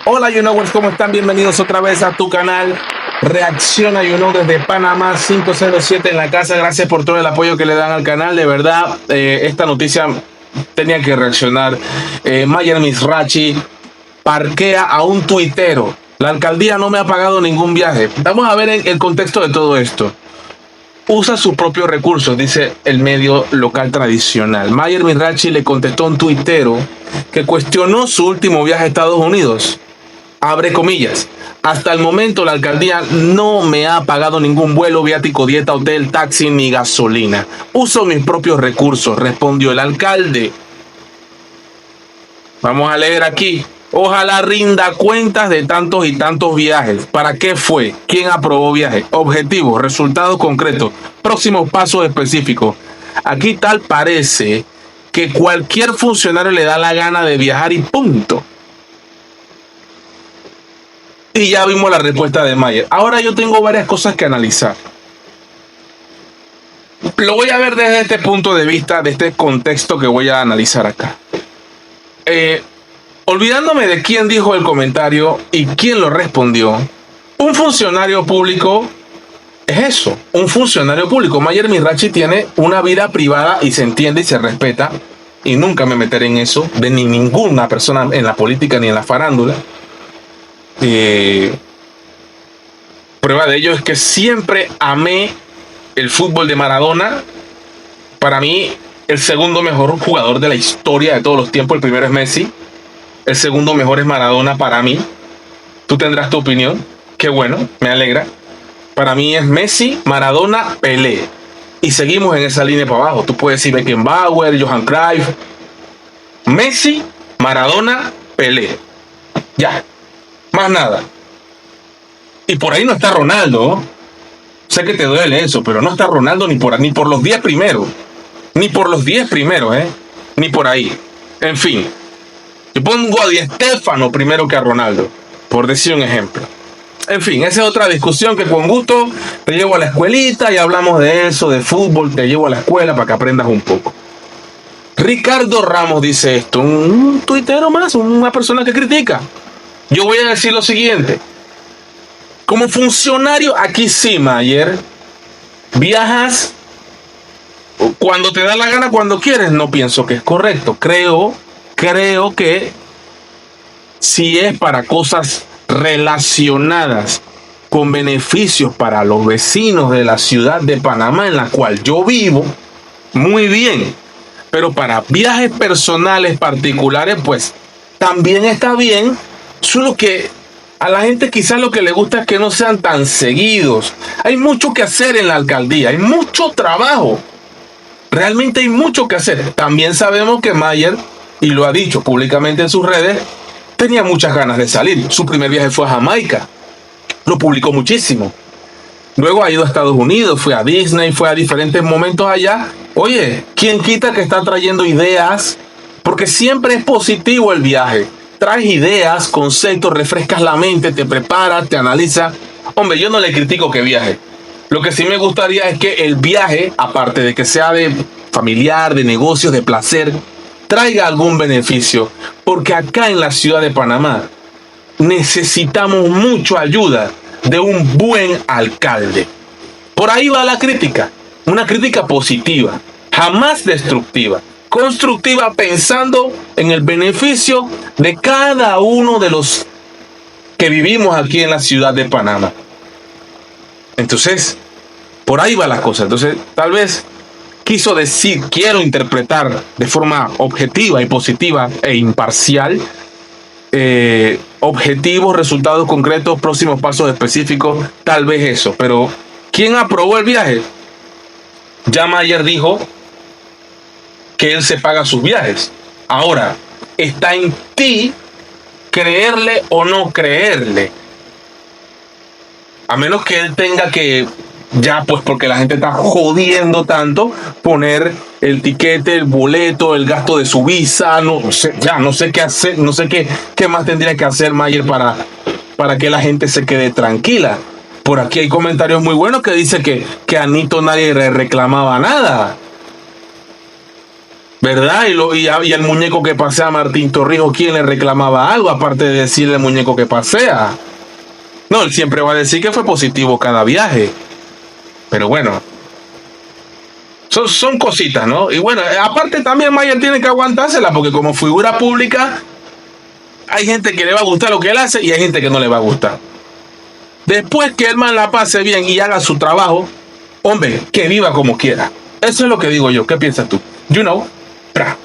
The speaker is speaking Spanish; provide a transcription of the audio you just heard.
Hola, YouKnowers, ¿cómo están? Bienvenidos otra vez a tu canal. Reacciona YouKnow desde Panamá 507 en la casa. Gracias por todo el apoyo que le dan al canal. De verdad, esta noticia tenía que reaccionar. Mayer Mizrachi parquea a un tuitero. La alcaldía no me ha pagado ningún viaje. Vamos a ver el contexto de todo esto. Usa sus propios recursos, dice el medio local tradicional. Mayer Mizrachi le contestó a un tuitero que cuestionó su último viaje a Estados Unidos. Abre comillas. Hasta el momento la alcaldía no me ha pagado ningún vuelo, viático, dieta, hotel, taxi ni gasolina. Uso mis propios recursos, respondió el alcalde. Vamos a leer aquí. Ojalá rinda cuentas de tantos y tantos viajes. ¿Para qué fue? ¿Quién aprobó viaje? Objetivos, resultados concretos, próximos pasos específicos. Aquí tal parece que cualquier funcionario le da la gana de viajar y punto. Y ya vimos la respuesta de Mayer. Ahora yo tengo varias cosas que analizar. Lo voy a ver desde este punto de vista, de este contexto que voy a analizar acá. Olvidándome de quién dijo el comentario y quién lo respondió, un funcionario público es eso, un funcionario público. Mayer Mizrachi tiene una vida privada y se entiende y se respeta, y nunca me meteré en eso de ninguna persona en la política ni en la farándula. Prueba de ello es que siempre amé el fútbol de Maradona. Para mí, el segundo mejor jugador de la historia de todos los tiempos. El primero es Messi. El segundo mejor es Maradona para mí. Tú tendrás tu opinión. Qué bueno, me alegra. Para mí es Messi, Maradona, Pelé. Y seguimos en esa línea para abajo. Tú puedes decir Beckenbauer, Johan Cruyff. Messi, Maradona, Pelé. Ya. Más nada. Y por ahí no está Ronaldo. Sé que te duele eso, pero no está Ronaldo ni por los 10 primeros. Ni por los 10 primeros, ni por ahí. En fin. Yo pongo a Di Stéfano primero que a Ronaldo, por decir un ejemplo. En fin, esa es otra discusión que con gusto te llevo a la escuelita y hablamos de eso, de fútbol, te llevo a la escuela para que aprendas un poco. Ricardo Ramos dice esto, un tuitero más, una persona que critica. Yo voy a decir lo siguiente. Como funcionario, aquí sí, Mayer, viajas cuando te da la gana, cuando quieres. No pienso que es correcto. Creo que si es para cosas relacionadas con beneficios para los vecinos de la ciudad de Panamá, en la cual yo vivo, muy bien. Pero para viajes personales particulares, pues también está bien. Solo que a la gente quizás lo que le gusta es que no sean tan seguidos. Hay mucho que hacer en la alcaldía, hay mucho trabajo. Realmente hay mucho que hacer. También sabemos que Mayer, y lo ha dicho públicamente en sus redes, tenía muchas ganas de salir. Su primer viaje fue a Jamaica. Lo publicó muchísimo. Luego ha ido a Estados Unidos, fue a Disney, fue a diferentes momentos allá. Oye, ¿quién quita que está trayendo ideas? Porque siempre es positivo el viaje. Traes ideas, conceptos, refrescas la mente, te preparas, te analizas. Hombre, yo no le critico que viaje. Lo que sí me gustaría es que el viaje, aparte de que sea de familiar, de negocios, de placer, traiga algún beneficio. Porque acá en la ciudad de Panamá necesitamos mucha ayuda de un buen alcalde. Por ahí va la crítica. Una crítica positiva, jamás destructiva. Constructiva, pensando en el beneficio de cada uno de los que vivimos aquí en la ciudad de Panamá. Entonces, por ahí va la cosa. Entonces, tal vez quiso decir, quiero interpretar de forma objetiva y positiva e imparcial, objetivos, resultados concretos, próximos pasos específicos, tal vez eso. Pero, ¿quién aprobó el viaje? Ya Mayer dijo que él se paga sus viajes. Ahora, está en ti creerle o no creerle. A menos que él tenga que, ya pues porque la gente está jodiendo tanto, poner el tiquete, el boleto, el gasto de su visa, no sé, ya no sé qué hacer, no sé qué más tendría que hacer Mayer para que la gente se quede tranquila. Por aquí hay comentarios muy buenos que dice que a Nito nadie le reclamaba nada. ¿verdad? Y al muñeco que pasea Martín Torrijos, ¿quién le reclamaba algo? Aparte de decirle al muñeco que pasea. No, él siempre va a decir que fue positivo cada viaje. Pero bueno, son cositas, ¿no? Y bueno, aparte también Mayer tiene que aguantársela, porque como figura pública, hay gente que le va a gustar lo que él hace y hay gente que no le va a gustar. Después que el man la pase bien y haga su trabajo, hombre, que viva como quiera. Eso es lo que digo yo. ¿Qué piensas tú? You know. Pra.